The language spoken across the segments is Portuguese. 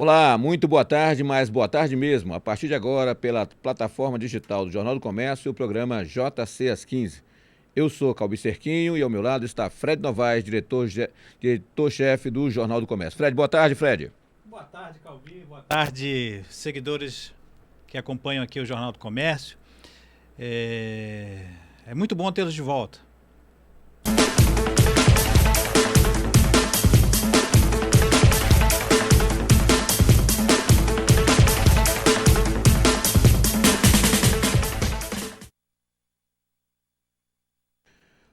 Olá, muito boa tarde, mas boa tarde mesmo. A partir de agora, pela plataforma digital do Jornal do Comércio, o programa JC às 15. Eu sou Calbi Cerquinho e ao meu lado está Fred Novaes, diretor-chefe do Jornal do Comércio. Fred, boa tarde, Fred. Boa tarde, Calbi. Boa tarde, seguidores que acompanham aqui o Jornal do Comércio. É muito bom tê-los de volta.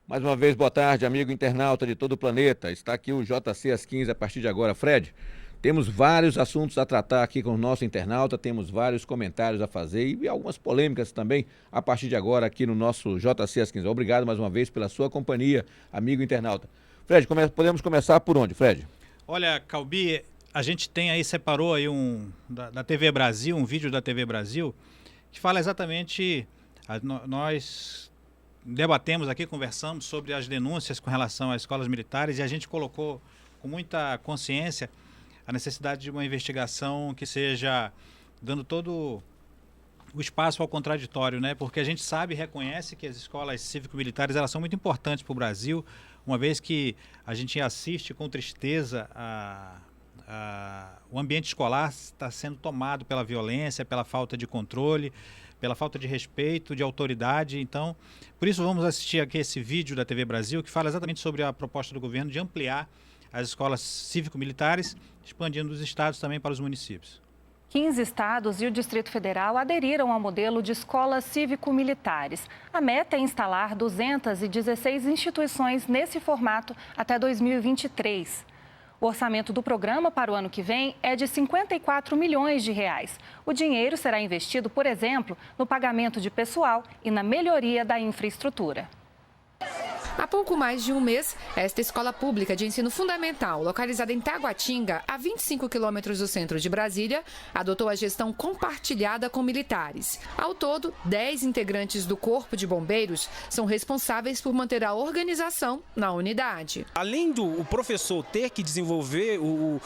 Mais uma vez, boa tarde, amigo internauta de todo o planeta. Está aqui o JC às 15 a partir de agora. Fred, temos vários assuntos a tratar aqui com o nosso internauta, temos vários comentários a fazer e algumas polêmicas também a partir de agora aqui no nosso JC às 15. Obrigado mais uma vez pela sua companhia, amigo internauta. Fred, podemos começar por onde, Fred? Olha, Calbi, a gente separou aí da TV Brasil, um vídeo da TV Brasil, que fala exatamente, nós debatemos aqui, conversamos sobre as denúncias com relação às escolas militares e a gente colocou com muita consciência a necessidade de uma investigação que seja dando todo o espaço ao contraditório, né? Porque a gente sabe e reconhece que as escolas cívico-militares elas são muito importantes para o Brasil, uma vez que a gente assiste com tristeza o ambiente escolar está sendo tomado pela violência, pela falta de controle, pela falta de respeito, de autoridade. Então, por isso vamos assistir aqui esse vídeo da TV Brasil que fala exatamente sobre a proposta do governo de ampliar as escolas cívico-militares, expandindo os estados também para os municípios. 15 estados e o Distrito Federal aderiram ao modelo de escolas cívico-militares. A meta é instalar 216 instituições nesse formato até 2023. O orçamento do programa para o ano que vem é de 54 milhões de reais. O dinheiro será investido, por exemplo, no pagamento de pessoal e na melhoria da infraestrutura. Há pouco mais de um mês, esta escola pública de ensino fundamental, localizada em Taguatinga, a 25 quilômetros do centro de Brasília, adotou a gestão compartilhada com militares. Ao todo, 10 integrantes do Corpo de Bombeiros são responsáveis por manter a organização na unidade. Além do professor ter que desenvolver o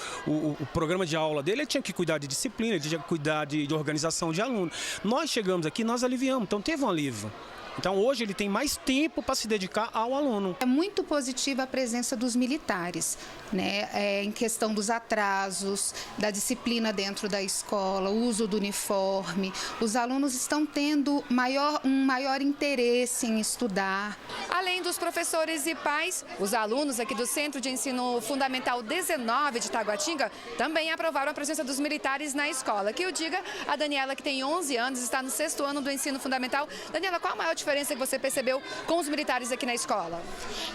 programa de aula dele, ele tinha que cuidar de disciplina, ele tinha que cuidar de organização de aluno. Nós chegamos aqui, nós aliviamos, então teve um alívio. Então, hoje ele tem mais tempo para se dedicar ao aluno. É muito positiva a presença dos militares, né? Em questão dos atrasos, da disciplina dentro da escola, o uso do uniforme. Os alunos estão tendo um maior interesse em estudar. Além dos professores e pais, os alunos aqui do Centro de Ensino Fundamental 19 de Taguatinga também aprovaram a presença dos militares na escola. Que eu diga, a Daniela, que tem 11 anos, está no 6º ano do ensino fundamental. Daniela, qual a maior diferença que você percebeu com os militares aqui na escola?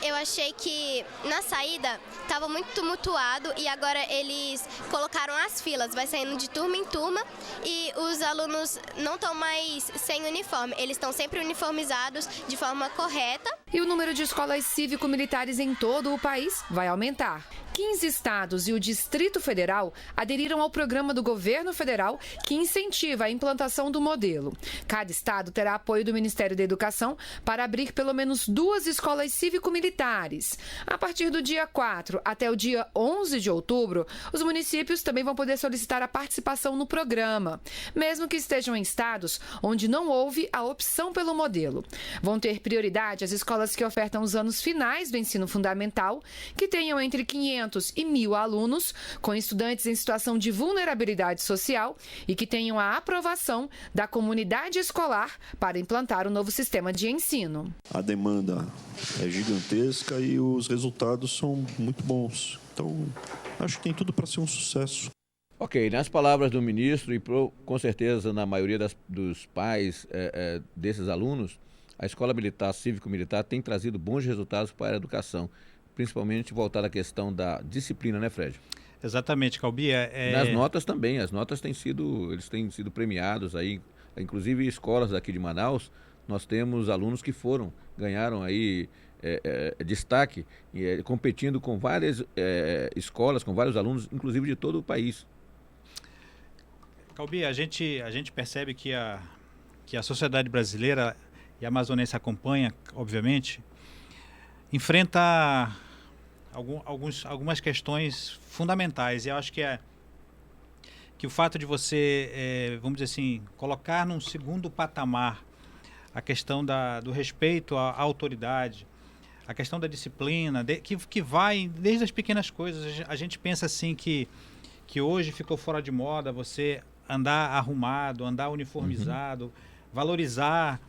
Eu achei que na saída estava muito tumultuado e agora eles colocaram as filas, vai saindo de turma em turma e os alunos não estão mais sem uniforme, eles estão sempre uniformizados de forma correta. E o número de escolas cívico-militares em todo o país vai aumentar. 15 estados e o Distrito Federal aderiram ao programa do governo federal que incentiva a implantação do modelo. Cada estado terá apoio do Ministério da Educação para abrir pelo menos 2 escolas cívico-militares. A partir do dia 4 até o dia 11 de outubro, os municípios também vão poder solicitar a participação no programa, mesmo que estejam em estados onde não houve a opção pelo modelo. Vão ter prioridade as escolas que ofertam os anos finais do ensino fundamental, que tenham entre 500 e 1.000 alunos, com estudantes em situação de vulnerabilidade social e que tenham a aprovação da comunidade escolar para implantar o novo sistema de ensino. A demanda é gigantesca e os resultados são muito bons. Então, acho que tem tudo para ser um sucesso. Ok, nas palavras do ministro e com certeza na maioria dos pais desses alunos, a escola militar, cívico-militar, tem trazido bons resultados para a educação, principalmente voltada à questão da disciplina, né, Fred? Exatamente, Calbi. Nas notas também, eles têm sido premiados aí, inclusive escolas aqui de Manaus, nós temos alunos que ganharam aí destaque, competindo com várias escolas, com vários alunos, inclusive de todo o país. Calbi, a gente percebe que a sociedade brasileira, e a amazonense acompanha, obviamente, enfrenta algumas questões fundamentais. E eu acho que que o fato de você, vamos dizer assim, colocar num segundo patamar a questão do respeito à autoridade, a questão da disciplina, que vai desde as pequenas coisas. A gente pensa assim que hoje ficou fora de moda você andar arrumado, andar uniformizado, valorizar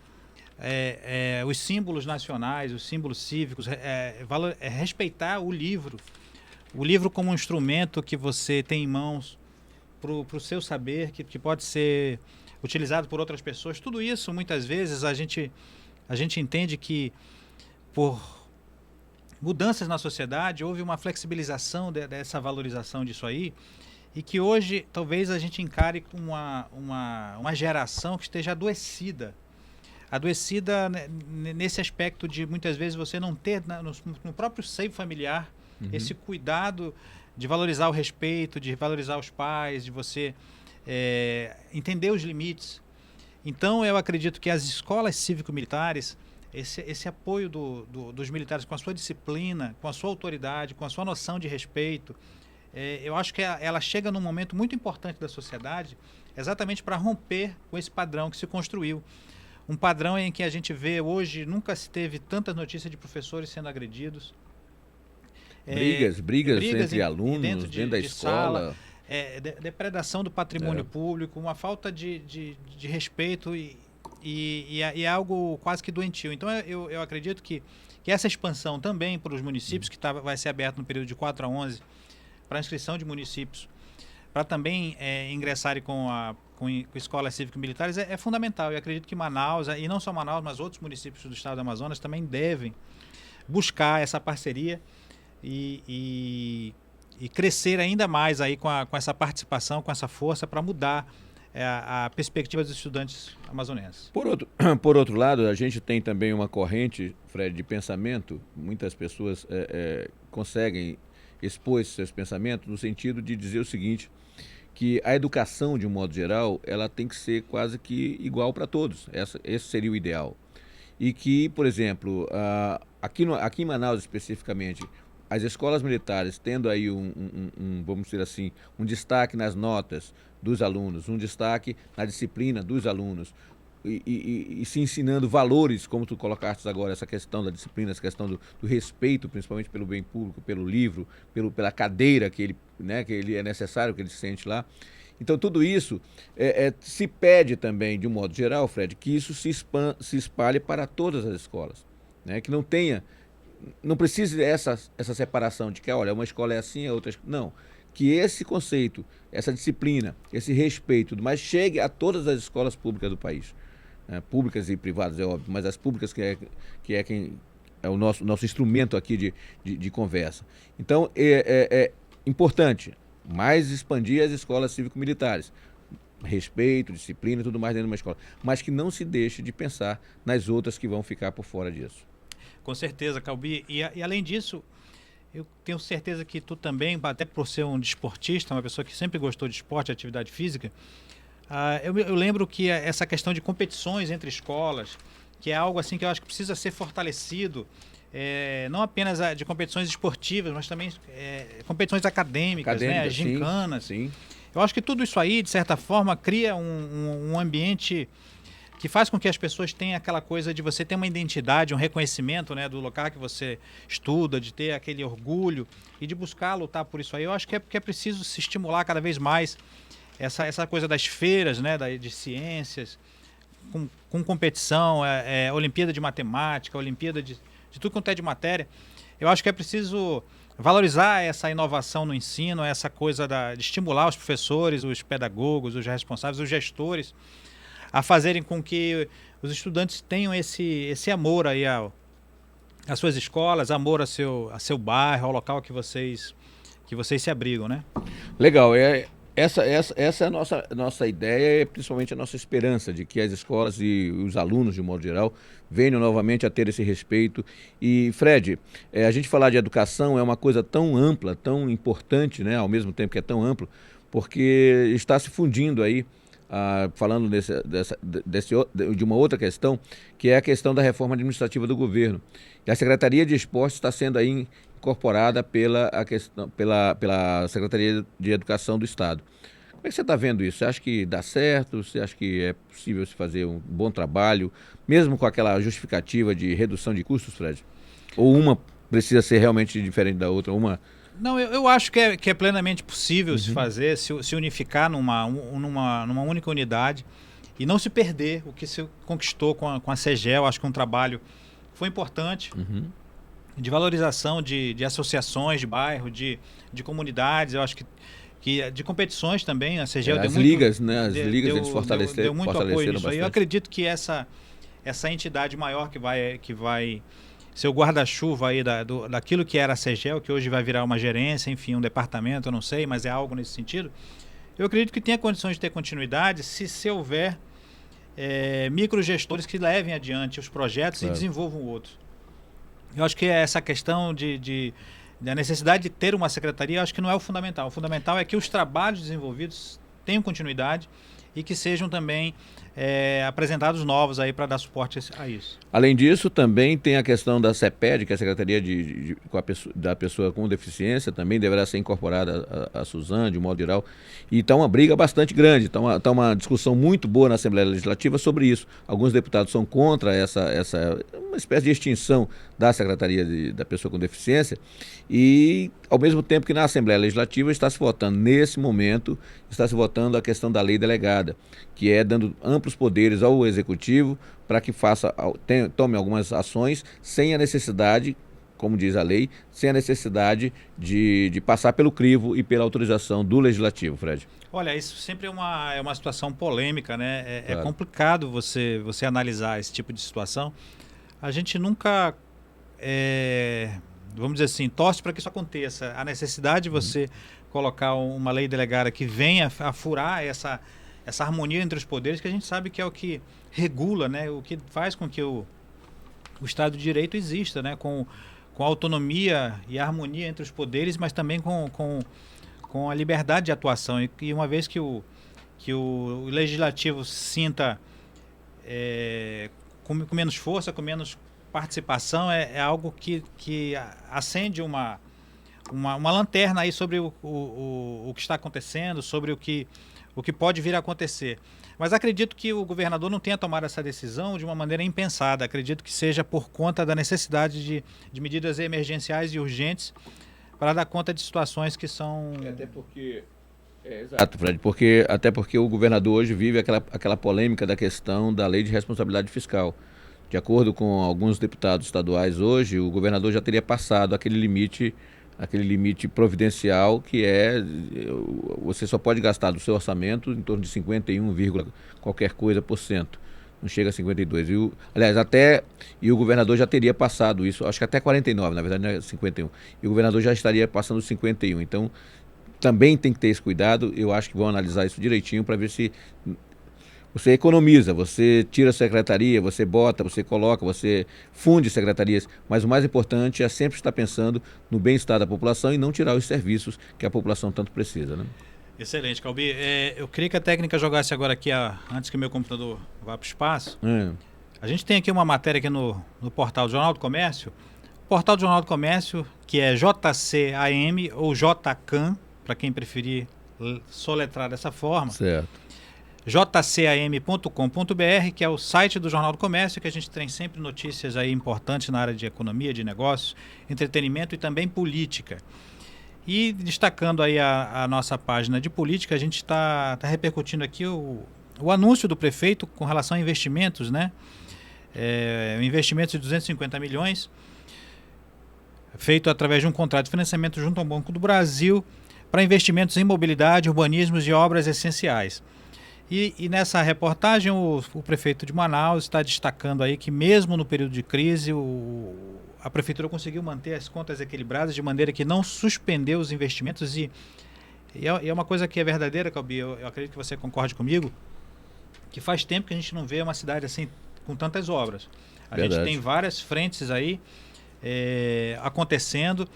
os símbolos nacionais, os símbolos cívicos, respeitar o livro como um instrumento que você tem em mãos para o seu saber, que pode ser utilizado por outras pessoas. Tudo isso, muitas vezes, a gente entende que por mudanças na sociedade houve uma flexibilização dessa valorização disso aí, e que hoje talvez a gente encare com uma geração que esteja adoecida nesse aspecto de muitas vezes você não ter no próprio seio familiar esse cuidado de valorizar o respeito, de valorizar os pais, de você entender os limites. Então eu acredito que as escolas cívico-militares, esse apoio dos militares com a sua disciplina, com a sua autoridade, com a sua noção de respeito, eu acho que ela chega num momento muito importante da sociedade, exatamente para romper com esse padrão que se construiu. Um padrão em que a gente vê hoje, nunca se teve tantas notícias de professores sendo agredidos. Brigas entre alunos, dentro da escola. Depredação do patrimônio público, uma falta de respeito e é algo quase que doentio. Então eu acredito que essa expansão também para os municípios, que vai ser aberto no período de 4 a 11, para inscrição de municípios, para também ingressarem com escolas cívico-militares, é fundamental. Eu acredito que Manaus, e não só Manaus, mas outros municípios do estado do Amazonas também devem buscar essa parceria e crescer ainda mais aí com essa participação, com essa força para mudar a perspectiva dos estudantes amazonenses. Por outro lado, a gente tem também uma corrente, Fred, de pensamento. Muitas pessoas conseguem expor seus pensamentos no sentido de dizer o seguinte, que a educação, de um modo geral, ela tem que ser quase que igual para todos. Esse seria o ideal. E que, por exemplo, aqui em Manaus especificamente, as escolas militares tendo aí vamos dizer assim, um destaque nas notas dos alunos, um destaque na disciplina dos alunos, e se ensinando valores, como tu colocaste agora, essa questão da disciplina, essa questão do respeito, principalmente pelo bem público, pelo livro, pela cadeira que ele é necessário, que ele se sente lá. Então, tudo isso se pede também, de um modo geral, Fred, que isso se espalhe para todas as escolas, né? Que não precise essa separação de que, olha, uma escola é assim, a outra... Não, que esse conceito, essa disciplina, esse respeito, tudo mais, chegue a todas as escolas públicas do país. Públicas e privadas, é óbvio, mas as públicas que é quem é o nosso instrumento aqui de conversa. Então, é importante mais expandir as escolas cívico-militares. Respeito, disciplina, tudo mais dentro de uma escola. Mas que não se deixe de pensar nas outras que vão ficar por fora disso. Com certeza, Calbi. E além disso, eu tenho certeza que tu também, até por ser um desportista, uma pessoa que sempre gostou de esporte e atividade física, eu lembro que essa questão de competições entre escolas, que é algo assim que eu acho que precisa ser fortalecido, não apenas de competições esportivas, mas também competições acadêmicas, né? As gincanas. Sim. Eu acho que tudo isso aí, de certa forma, cria um ambiente que faz com que as pessoas tenham aquela coisa de você ter uma identidade, um reconhecimento, né, do local que você estuda, de ter aquele orgulho e de buscar lutar por isso aí. Eu acho que é preciso se estimular cada vez mais essa coisa das feiras, né, de ciências, com competição, Olimpíada de Matemática, Olimpíada de tudo quanto é de matéria. Eu acho que é preciso valorizar essa inovação no ensino, essa coisa de estimular os professores, os pedagogos, os responsáveis, os gestores, a fazerem com que os estudantes tenham esse amor aí às suas escolas, amor a seu bairro, ao local que vocês se abrigam, né? Legal, essa é a nossa ideia, principalmente a nossa esperança de que as escolas e os alunos, de modo geral, venham novamente a ter esse respeito. E, Fred, a gente falar de educação é uma coisa tão ampla, tão importante, né, ao mesmo tempo que é tão amplo, porque está se fundindo aí, falando de uma outra questão, que é a questão da reforma administrativa do governo. E a Secretaria de Esportes está sendo aí incorporada pela Secretaria de Educação do Estado. Como Como é que você está vendo isso? Você acha que dá certo? Você acha que é possível se fazer um bom trabalho, mesmo com aquela justificativa de redução de custos, Fred? Ou uma precisa ser realmente diferente da outra? Não, eu acho que é plenamente possível se fazer, se unificar numa única unidade e não se perder o que se conquistou com a CEGEL. Acho que um trabalho foi importante, de valorização de associações de bairro, de comunidades. Eu acho que de competições também. A CEGEL deu as muito, ligas, né? As ligas eles deu muito apoio nisso aí. Eu bastante. acredito que essa entidade maior que vai ser o guarda-chuva aí daquilo que era a CEGEL, que hoje vai virar uma gerência, enfim, um departamento, eu não sei, mas é algo nesse sentido. Eu acredito que tenha condições de ter continuidade se houver microgestores que levem adiante os projetos e desenvolvam outros. Eu acho que essa questão da necessidade de ter uma secretaria, eu acho que não é o fundamental. O fundamental é que os trabalhos desenvolvidos tenham continuidade e que sejam também apresentados novos aí para dar suporte a isso. Além disso, também tem a questão da CEPED, que é a Secretaria da Pessoa com Deficiência, também deverá ser incorporada a Suzane, de um modo geral. E está uma briga bastante grande, está uma discussão muito boa na Assembleia Legislativa sobre isso. Alguns deputados são contra uma espécie de extinção da Secretaria da Pessoa com Deficiência e, ao mesmo tempo que na Assembleia Legislativa está se votando, nesse momento, a questão da lei delegada, que é dando amplos poderes ao Executivo para que tome algumas ações sem a necessidade, como diz a lei, sem a necessidade de passar pelo crivo e pela autorização do Legislativo, Fred. Olha, isso sempre é uma situação polêmica, né? Claro. É complicado você analisar esse tipo de situação. A gente nunca, vamos dizer assim, torce para que isso aconteça. A necessidade de você colocar uma lei delegada que venha a furar essa harmonia entre os poderes, que a gente sabe que é o que regula, né? O que faz com que o Estado de Direito exista, né? Com autonomia e harmonia entre os poderes, mas também com a liberdade de atuação. E uma vez que o Legislativo se sinta com menos força, com menos participação, é algo que acende uma lanterna aí sobre o que está acontecendo, sobre o que pode vir a acontecer. Mas acredito que o governador não tenha tomado essa decisão de uma maneira impensada. Acredito que seja por conta da necessidade de medidas emergenciais e urgentes para dar conta de situações que são... Até porque... Exato, Fred, até porque o governador hoje vive aquela polêmica da questão da lei de responsabilidade fiscal. De acordo com alguns deputados estaduais hoje, o governador já teria passado aquele limite providencial, que você só pode gastar do seu orçamento em torno de 51, qualquer coisa por cento. Não chega a 52. E o governador já teria passado isso, acho que até 49, na verdade não é 51. E o governador já estaria passando 51. Então, também tem que ter esse cuidado. Eu acho que vão analisar isso direitinho para ver se você economiza, você tira a secretaria, você coloca, você funde secretarias, mas o mais importante é sempre estar pensando no bem-estar da população e não tirar os serviços que a população tanto precisa, né? Excelente, Calbi. Eu queria que a técnica jogasse agora aqui, antes que o meu computador vá para o espaço. A gente tem aqui uma matéria aqui no portal do Jornal do Comércio. O portal do Jornal do Comércio, que é JCAM ou JCAM, para quem preferir soletrar dessa forma. Certo. jcam.com.br, que é o site do Jornal do Comércio, que a gente tem sempre notícias aí importantes na área de economia, de negócios, entretenimento e também política. E destacando aí a nossa página de política, a gente está repercutindo aqui o anúncio do prefeito com relação a investimentos, né? Investimentos de 250 milhões, feito através de um contrato de financiamento junto ao Banco do Brasil para investimentos em mobilidade, urbanismos e obras essenciais. E nessa reportagem o prefeito de Manaus está destacando aí que mesmo no período de crise a prefeitura conseguiu manter as contas equilibradas de maneira que não suspendeu os investimentos e é uma coisa que é verdadeira, Calbi, eu acredito que você concorde comigo, que faz tempo que a gente não vê uma cidade assim com tantas obras. Gente tem várias frentes aí acontecendo.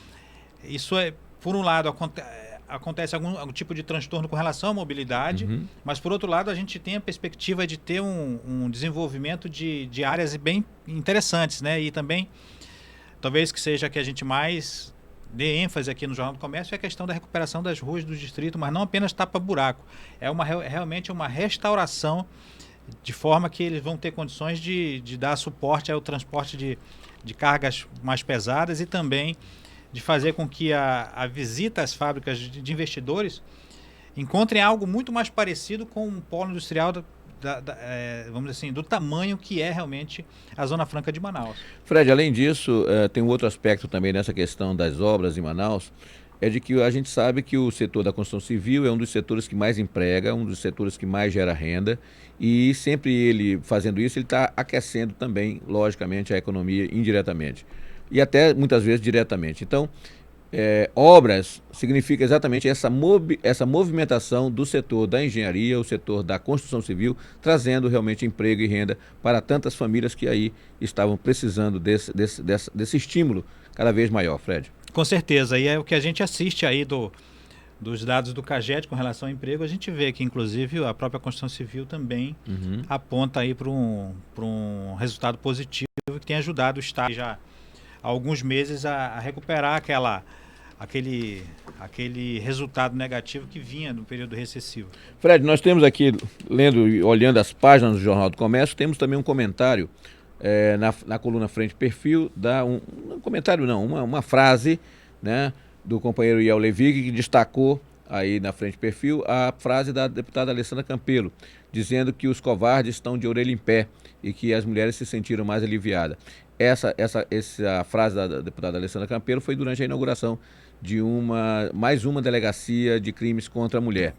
Isso por um lado, acontece algum tipo de transtorno com relação à mobilidade, mas por outro lado a gente tem a perspectiva de ter um desenvolvimento de áreas bem interessantes, né? E também, talvez que seja a que a gente mais dê ênfase aqui no Jornal do Comércio é a questão da recuperação das ruas do distrito, mas não apenas tapa-buraco. É realmente uma restauração, de forma que eles vão ter condições de dar suporte ao transporte de cargas mais pesadas e também de fazer com que a visita às fábricas de investidores encontrem algo muito mais parecido com um polo industrial vamos dizer assim, do tamanho que é realmente a Zona Franca de Manaus. Fred, além disso, tem um outro aspecto também nessa questão das obras em Manaus, é de que a gente sabe que o setor da construção civil é um dos setores que mais emprega, um dos setores que mais gera renda, e sempre ele fazendo isso, ele está aquecendo também, logicamente, a economia indiretamente, e até muitas vezes diretamente. Então, obras significa exatamente essa movimentação do setor da engenharia, o setor da construção civil, trazendo realmente emprego e renda para tantas famílias que aí estavam precisando desse estímulo cada vez maior, Fred. Com certeza, e é o que a gente assiste aí dos dados do CAGED com relação ao emprego, a gente vê que inclusive a própria construção civil também aponta aí para um resultado positivo que tem ajudado o Estado já há alguns meses a recuperar aquele resultado negativo que vinha no período recessivo. Fred, nós temos aqui, lendo e olhando as páginas do Jornal do Comércio, temos também um comentário na coluna Frente Perfil, um comentário não, uma frase, né, do companheiro Iel Levig, que destacou aí na Frente Perfil a frase da deputada Alessandra Campelo, dizendo que os covardes estão de orelha em pé e que as mulheres se sentiram mais aliviadas. Essa frase da deputada Alessandra Campelo foi durante a inauguração de mais uma delegacia de crimes contra a mulher.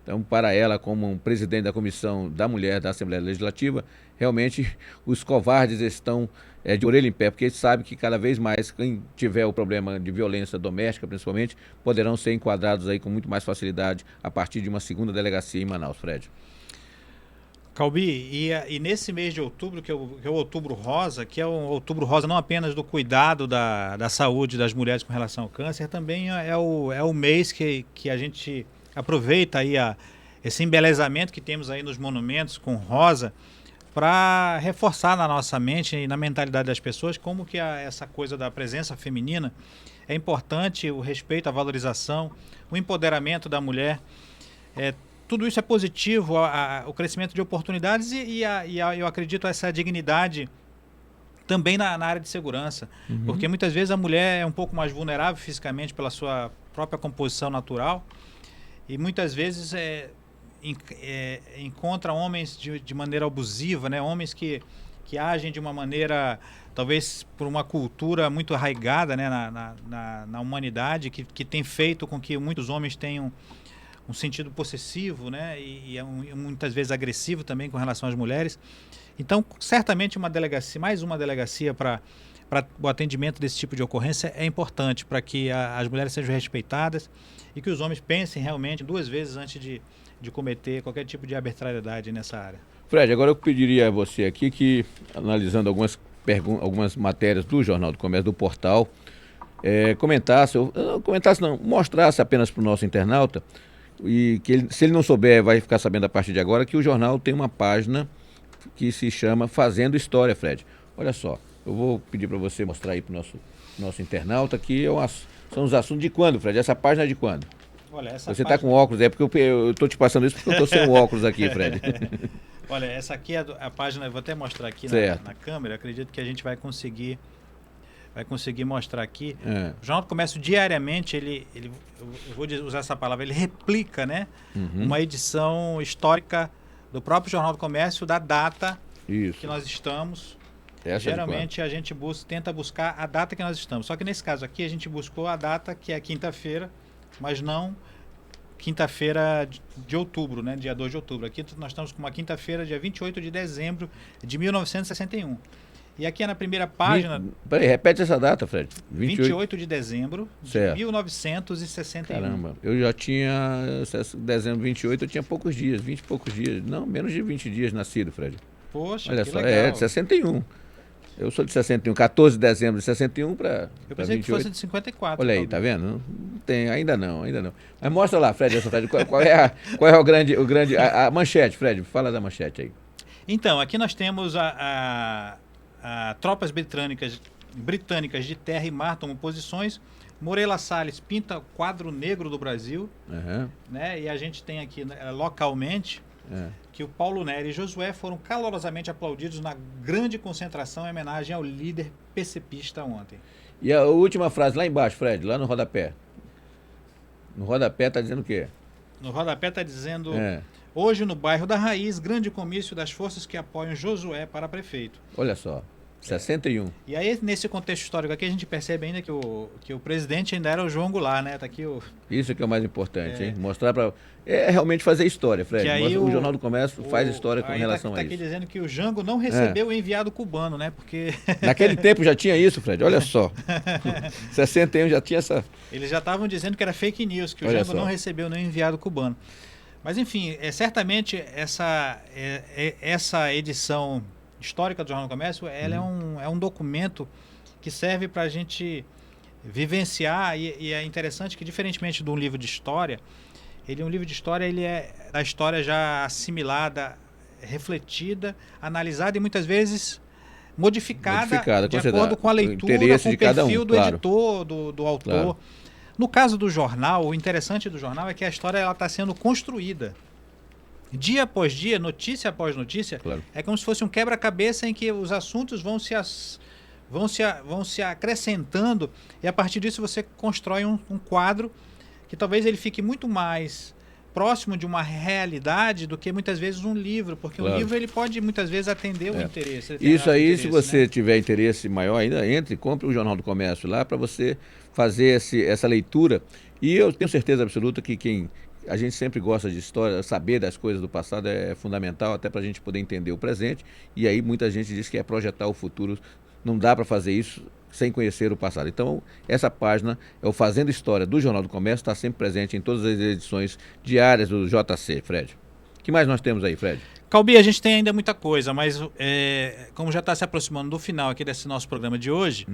Então, para ela, como um presidente da Comissão da Mulher da Assembleia Legislativa, realmente os covardes estão de orelha em pé, porque sabe que cada vez mais, quem tiver o problema de violência doméstica, principalmente, poderão ser enquadrados aí com muito mais facilidade a partir de uma segunda delegacia em Manaus, Fred. Calbi, e nesse mês de outubro, que é o Outubro Rosa, que é o Outubro Rosa não apenas do cuidado da saúde das mulheres com relação ao câncer, também é o mês que a gente aproveita aí esse embelezamento que temos aí nos monumentos com rosa, para reforçar na nossa mente e na mentalidade das pessoas como que essa coisa da presença feminina é importante, o respeito, a valorização, o empoderamento da mulher. Tudo isso é positivo, o crescimento de oportunidades e eu acredito essa dignidade também na área de segurança, porque muitas vezes a mulher é um pouco mais vulnerável fisicamente pela sua própria composição natural e muitas vezes encontra homens de maneira abusiva, né? Homens que agem de uma maneira, talvez por uma cultura muito arraigada, né? na humanidade, que tem feito com que muitos homens tenham um sentido possessivo, né? E muitas vezes agressivo também com relação às mulheres. Então, certamente mais uma delegacia para o atendimento desse tipo de ocorrência é importante para que as mulheres sejam respeitadas e que os homens pensem realmente 2 vezes antes de cometer qualquer tipo de arbitrariedade nessa área. Fred, agora eu pediria a você aqui que, analisando algumas matérias do Jornal do Comércio, do portal, mostrasse apenas para o nosso internauta, e que se ele não souber, vai ficar sabendo a partir de agora, que o jornal tem uma página que se chama Fazendo História, Fred. Olha só, eu vou pedir para você mostrar aí para o nosso internauta que são os assuntos de quando, Fred? Essa página é de quando? Olha, você está com óculos, porque eu estou te passando isso porque eu estou sem o óculos aqui, Fred. Olha, essa aqui é a página, eu vou até mostrar aqui na câmera, acredito que a gente vai conseguir mostrar aqui. O Jornal do Comércio diariamente, eu vou usar essa palavra, ele replica, né? Uma edição histórica do próprio Jornal do Comércio da data que nós estamos. Geralmente a gente tenta buscar a data que nós estamos. Só que nesse caso aqui a gente buscou a data que é quinta-feira, mas não quinta-feira de outubro, né? Dia 2 de outubro. Aqui nós estamos com uma quinta-feira, dia 28 de dezembro de 1961. E aqui na primeira página... Peraí, repete essa data, Fred. 28 de dezembro de 1961. Caramba, eu já tinha... Dezembro 28, eu tinha poucos dias, 20 e poucos dias. Não, menos de 20 dias nascido, Fred. Poxa, olha que só, legal. De 61. Eu sou de 61, 14 de dezembro de 61 para 28. Eu pensei que fosse de 54. Olha aí, tá vendo? Não tem, ainda não. Mas mostra lá, Fred, qual é o grande a manchete, Fred, fala da manchete aí. Então, aqui nós temos tropas britânicas de terra e mar tomam posições Moreira Salles pinta o quadro negro do Brasil, Uhum. né? E a gente tem aqui localmente que o Paulo Nery e Josué foram calorosamente aplaudidos na grande concentração em homenagem ao líder PCPista ontem. E a última frase lá embaixo, Fred, lá no rodapé. No rodapé tá dizendo o quê? No rodapé está dizendo: hoje no bairro da Raiz, grande comício das forças que apoiam Josué para prefeito. Olha só, 61. E aí, nesse contexto histórico aqui, a gente percebe ainda que o presidente ainda era o João Goulart, né? Tá aqui o... Isso que é o mais importante, hein? Mostrar para... É realmente fazer história, Fred. Que aí o Jornal do Comércio faz história com relação a tá isso. aqui dizendo que o Jango não recebeu o enviado cubano, né? Porque... Naquele tempo já tinha isso, Fred, olha só. 61 já tinha essa... Eles já estavam dizendo que era fake news, que o Olha Jango só. não recebeu nenhum enviado cubano. Mas, enfim, certamente essa edição histórica do Jornal do Comércio, ela é um documento que serve para a gente vivenciar, e é interessante que, diferentemente de um livro de história, um livro de história, ele é a história já assimilada, refletida, analisada e muitas vezes modificada de acordo com a leitura, com o perfil do editor, do autor. Claro. No caso do jornal, o interessante do jornal é que a história está sendo construída. Dia após dia, notícia após notícia, Claro. é como se fosse um quebra-cabeça em que os assuntos vão se acrescentando, e a partir disso você constrói um quadro que talvez ele fique muito mais próximo de uma realidade do que muitas vezes um livro, porque Claro. um livro ele pode muitas vezes atender o interesse. Isso aí, se você né? tiver interesse maior ainda, entre e compre o Jornal do Comércio lá para você fazer essa leitura. E eu tenho certeza absoluta que a gente sempre gosta de história, saber das coisas do passado é fundamental até para a gente poder entender o presente. E aí muita gente diz que é projetar o futuro. Não dá para fazer isso sem conhecer o passado. Então, essa página é o Fazendo História do Jornal do Comércio, está sempre presente em todas as edições diárias do JC, Fred. O que mais nós temos aí, Fred? Calbi, a gente tem ainda muita coisa, mas como já está se aproximando do final aqui desse nosso programa de hoje,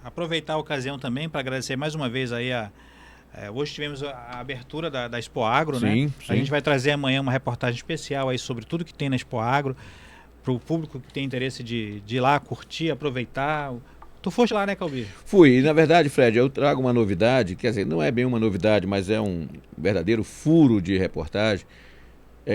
aproveitar a ocasião também para agradecer mais uma vez aí hoje tivemos a abertura da Expo Agro, Sim, né? sim. A gente vai trazer amanhã uma reportagem especial aí sobre tudo que tem na Expo Agro, para o público que tem interesse de ir lá, curtir, aproveitar. Tu foste lá, né, Calbi? Fui, e na verdade, Fred, eu trago uma novidade, quer dizer, não é bem uma novidade, mas é um verdadeiro furo de reportagem,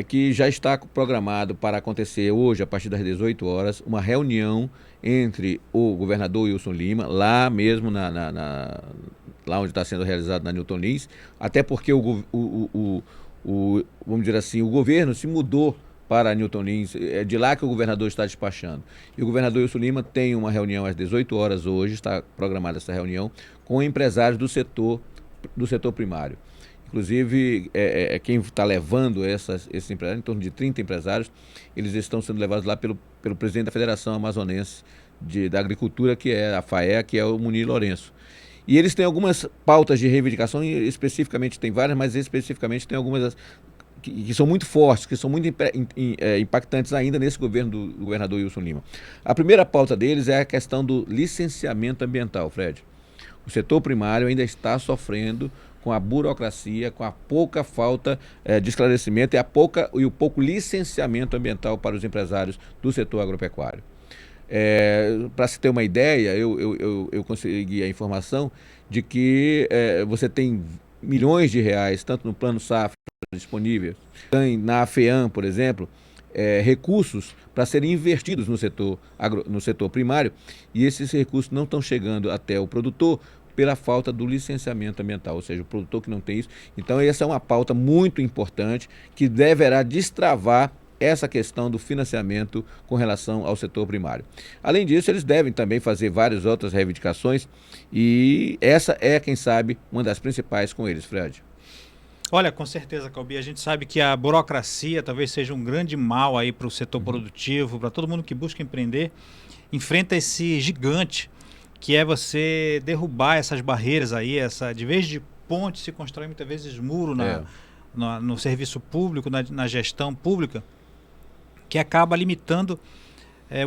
que já está programado para acontecer hoje, a partir das 18 horas, uma reunião entre o governador Wilson Lima, lá mesmo lá onde está sendo realizado na Newton Lins, até porque vamos dizer assim, o governo se mudou para Newton Lins, é de lá que o governador está despachando. E o governador Wilson Lima tem uma reunião às 18 horas hoje, está programada essa reunião, com empresários do setor primário. Inclusive, quem está levando esses empresários, em torno de 30 empresários, eles estão sendo levados lá pelo presidente da Federação Amazonense da Agricultura, que é a FAEA, que é o Munir Lourenço. E eles têm algumas pautas de reivindicação, e especificamente tem várias, mas especificamente tem algumas que são muito fortes, que são muito impactantes ainda nesse governo do governador Wilson Lima. A primeira pauta deles é a questão do licenciamento ambiental, Fred. O setor primário ainda está sofrendo com a burocracia, com a pouca falta de esclarecimento e o pouco licenciamento ambiental para os empresários do setor agropecuário. Para se ter uma ideia, eu consegui a informação de que você tem milhões de reais, tanto no Plano Safra disponível, na AFEAM, por exemplo, recursos para serem investidos no setor primário, e esses recursos não estão chegando até o produtor pela falta do licenciamento ambiental, ou seja, o produtor que não tem isso. Então, essa é uma pauta muito importante que deverá destravar essa questão do financiamento com relação ao setor primário. Além disso, eles devem também fazer várias outras reivindicações, e essa é, quem sabe, uma das principais com eles, Fred. Olha, com certeza, Calbi, a gente sabe que a burocracia talvez seja um grande mal aí para o setor produtivo, para todo mundo que busca empreender, enfrenta esse gigante que é você derrubar essas barreiras aí, de vez de ponte se constrói muitas vezes muro no serviço público, na gestão pública, que acaba limitando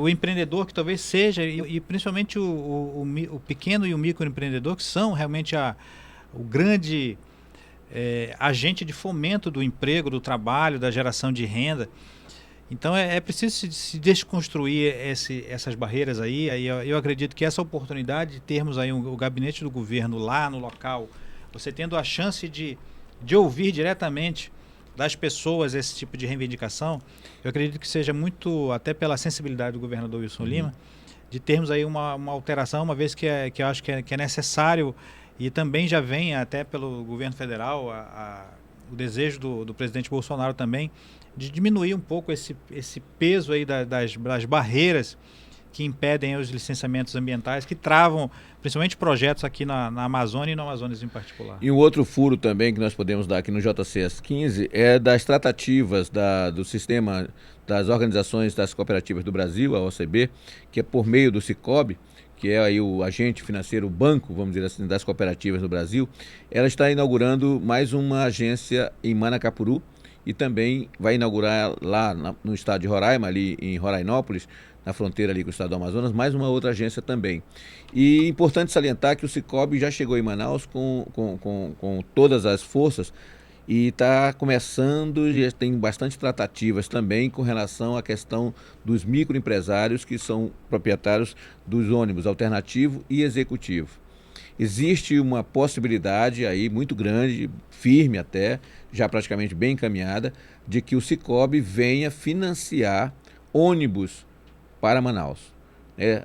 o empreendedor, que talvez seja, e principalmente o pequeno e o microempreendedor, que são realmente o grande agente de fomento do emprego, do trabalho, da geração de renda. Então é preciso se desconstruir essas barreiras aí. Eu acredito que essa oportunidade de termos aí o gabinete do governo lá no local, você tendo a chance de ouvir diretamente das pessoas esse tipo de reivindicação, eu acredito que seja muito, até pela sensibilidade do governador Wilson Lima, de termos aí uma alteração, uma vez que eu acho que é necessário, e também já vem até pelo governo federal o desejo do presidente Bolsonaro também, de diminuir um pouco esse peso aí das barreiras que impedem os licenciamentos ambientais, que travam principalmente projetos aqui na Amazônia e no Amazonas em particular. E um outro furo também que nós podemos dar aqui no JC às 15 é das tratativas do sistema das organizações das cooperativas do Brasil, a OCB, que é por meio do Sicob, que é aí o agente financeiro, o banco, vamos dizer assim, das cooperativas do Brasil. Ela está inaugurando mais uma agência em Manacapuru e também vai inaugurar lá no estado de Roraima, ali em Rorainópolis, na fronteira ali com o estado do Amazonas, mais uma outra agência também. E importante salientar que o Sicob já chegou em Manaus com todas as forças e está começando, já tem bastante tratativas também com relação à questão dos microempresários que são proprietários dos ônibus alternativo e executivo. Existe uma possibilidade aí muito grande, firme até, já praticamente bem encaminhada, de que o Sicob venha financiar ônibus para Manaus.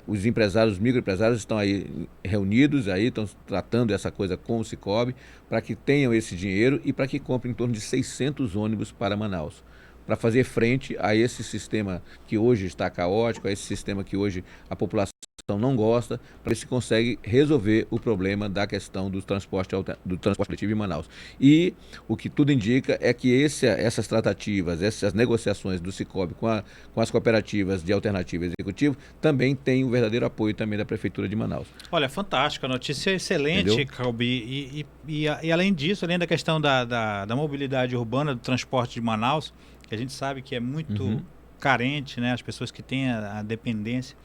Os empresários, os microempresários estão aí reunidos, aí estão tratando essa coisa com o Sicob para que tenham esse dinheiro e para que comprem em torno de 600 ônibus para Manaus, para fazer frente a esse sistema que hoje está caótico, a esse sistema que hoje a população não gosta, para ver se consegue resolver o problema da questão do transporte coletivo em Manaus. E o que tudo indica é que essas tratativas, essas negociações do Sicob com as cooperativas de alternativa executivo também tem o verdadeiro apoio também da Prefeitura de Manaus. Olha, fantástico, a notícia é excelente, Calbi. E além disso, além da questão da mobilidade urbana, do transporte de Manaus, que a gente sabe que é muito carente, né? As pessoas que têm a dependência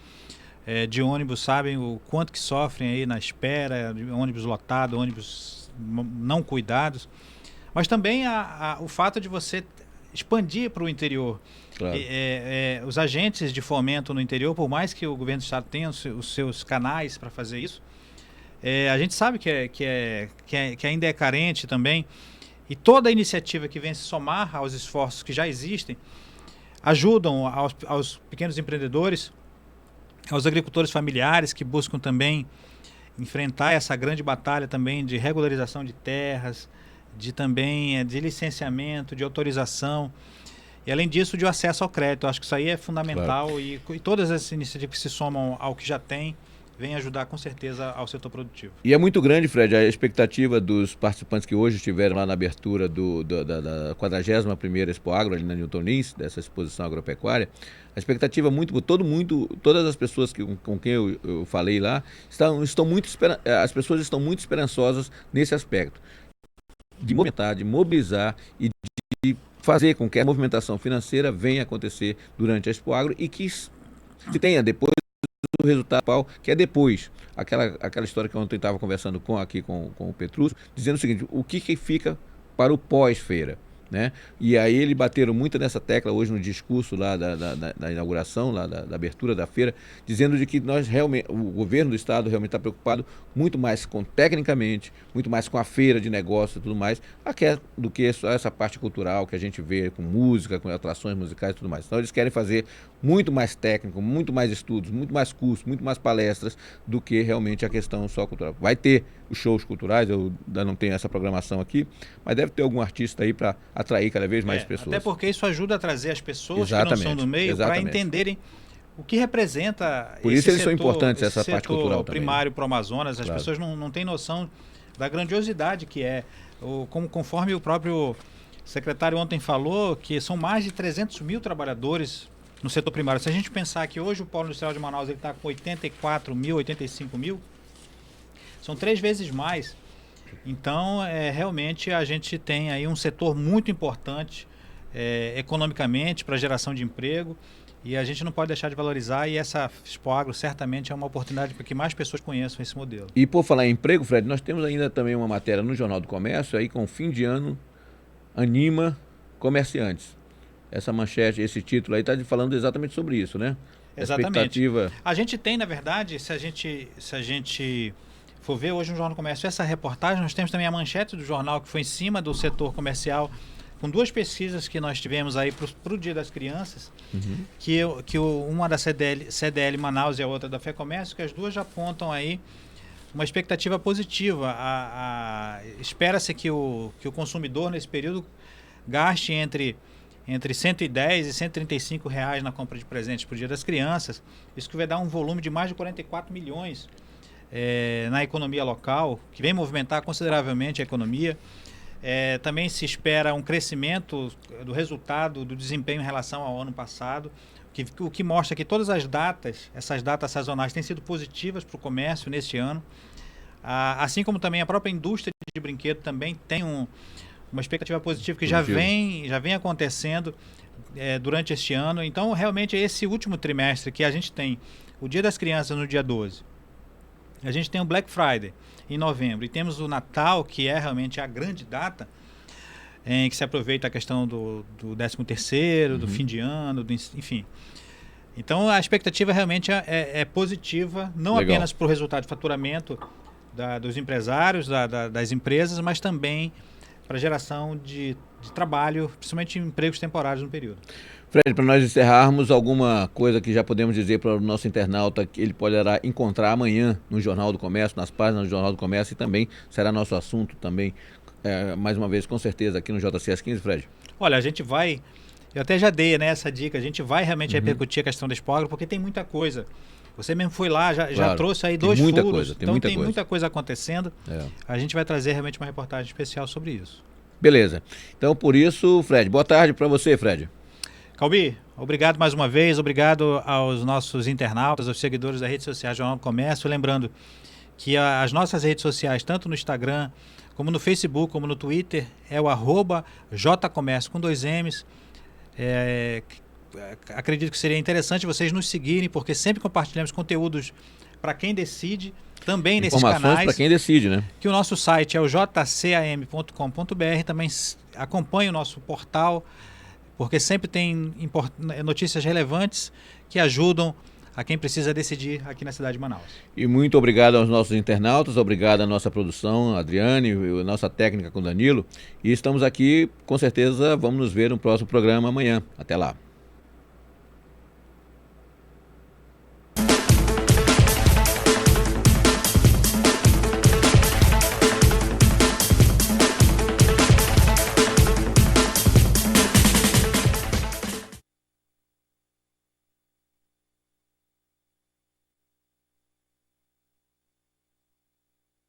de ônibus sabem o quanto que sofrem aí na espera, de ônibus lotado, ônibus não cuidados, mas também o fato de você expandir para o interior. Claro. Os agentes de fomento no interior, por mais que o governo do estado tenha os seus canais para fazer isso, a gente sabe que ainda é carente também, e toda a iniciativa que vem se somar aos esforços que já existem ajudam aos pequenos empreendedores, aos agricultores familiares que buscam também enfrentar essa grande batalha também de regularização de terras, de licenciamento, de autorização e além disso de acesso ao crédito. Eu acho que isso aí é fundamental. Claro. E todas essas iniciativas que se somam ao que já tem vem ajudar com certeza ao setor produtivo. E é muito grande, Fred, a expectativa dos participantes que hoje estiveram lá na abertura da 41ª Expo Agro, ali na Newton Lins, dessa exposição agropecuária. A expectativa é todas as pessoas com quem eu falei lá, as pessoas estão muito esperançosas nesse aspecto, de movimentar, de mobilizar e de fazer com que a movimentação financeira venha acontecer durante a Expo Agro e que se tenha depois o resultado, que é depois, aquela história que ontem estava conversando com o Petrúcio, dizendo o seguinte, o que fica para o pós-feira, né? E aí eles bateram muito nessa tecla hoje no discurso lá da inauguração, lá da abertura da feira, dizendo de que nós realmente, o governo do estado realmente está preocupado muito mais tecnicamente, muito mais com a feira de negócios e tudo mais, do que só essa parte cultural que a gente vê com música, com atrações musicais e tudo mais. Então eles querem fazer muito mais técnico, muito mais estudos, muito mais cursos, muito mais palestras do que realmente a questão só cultural. Vai ter os shows culturais, eu ainda não tenho essa programação aqui, mas deve ter algum artista aí para atrair cada vez mais pessoas. Até porque isso ajuda a trazer as pessoas que não são do meio para entenderem o que representa Por isso eles são importantes, essa parte cultural também. Primário para o Amazonas, claro. As pessoas não têm noção da grandiosidade que é, conforme o próprio secretário ontem falou, que são mais de 300 mil trabalhadores no setor primário. Se a gente pensar que hoje o Polo Industrial de Manaus está com 84 mil, 85 mil, são 3 vezes mais. Então, realmente a gente tem aí um setor muito importante economicamente para a geração de emprego e a gente não pode deixar de valorizar, e essa Expo Agro certamente é uma oportunidade para que mais pessoas conheçam esse modelo. E por falar em emprego, Fred, nós temos ainda também uma matéria no Jornal do Comércio, aí com fim de ano, anima comerciantes. essa manchete, esse título aí está falando exatamente sobre isso, né? Exatamente. Expectativa... A gente tem, na verdade, se a gente for ver hoje no Jornal do Comércio essa reportagem, nós temos também a manchete do jornal que foi em cima do setor comercial, com 2 pesquisas que nós tivemos aí para o Dia das Crianças, uma da CDL Manaus e a outra da FEComércio, que as duas já apontam aí uma expectativa positiva. Espera-se que o consumidor nesse período gaste entre 110 e 135 reais na compra de presentes para o Dia das Crianças. Isso que vai dar um volume de mais de 44 milhões na economia local, que vem movimentar consideravelmente a economia. Também se espera um crescimento do resultado do desempenho em relação ao ano passado, o que mostra que todas essas datas sazonais têm sido positivas para o comércio neste ano, assim como também a própria indústria de brinquedo também tem uma expectativa positiva que já vem acontecendo durante este ano. Então, realmente, esse último trimestre que a gente tem o Dia das Crianças no dia 12, a gente tem o Black Friday em novembro e temos o Natal, que é realmente a grande data em que se aproveita a questão do 13º, do fim de ano, enfim. Então a expectativa realmente é positiva, não Legal. Apenas para o resultado de faturamento dos empresários, das empresas, mas também para a geração de trabalho, principalmente empregos temporários no período. Fred, para nós encerrarmos, alguma coisa que já podemos dizer para o nosso internauta que ele poderá encontrar amanhã no Jornal do Comércio, nas páginas do Jornal do Comércio, e também será nosso assunto também, mais uma vez, com certeza, aqui no JC às 15, Fred? Olha, a gente vai, eu até já dei essa dica, a gente vai realmente repercutir a questão da Expo Agro, porque tem muita coisa. Você mesmo foi lá, já trouxe aí 2 furos, então tem muita coisa acontecendo. A gente vai trazer realmente uma reportagem especial sobre isso. Beleza. Então, por isso, Fred, boa tarde para você, Fred. Calbi, obrigado mais uma vez, obrigado aos nossos internautas, aos seguidores da rede social Jornal do Comércio. Lembrando que as nossas redes sociais, tanto no Instagram, como no Facebook, como no Twitter, é o @jcomércio com 2 M's. Acredito que seria interessante vocês nos seguirem, porque sempre compartilhamos conteúdos para quem decide, também nesses canais. Informações para quem decide, né? Que o nosso site é o jcam.com.br, também acompanhe o nosso portal, porque sempre tem notícias relevantes que ajudam a quem precisa decidir aqui na cidade de Manaus. E muito obrigado aos nossos internautas, obrigado à nossa produção, a Adriane, a nossa técnica com o Danilo. E estamos aqui, com certeza, vamos nos ver no próximo programa amanhã. Até lá.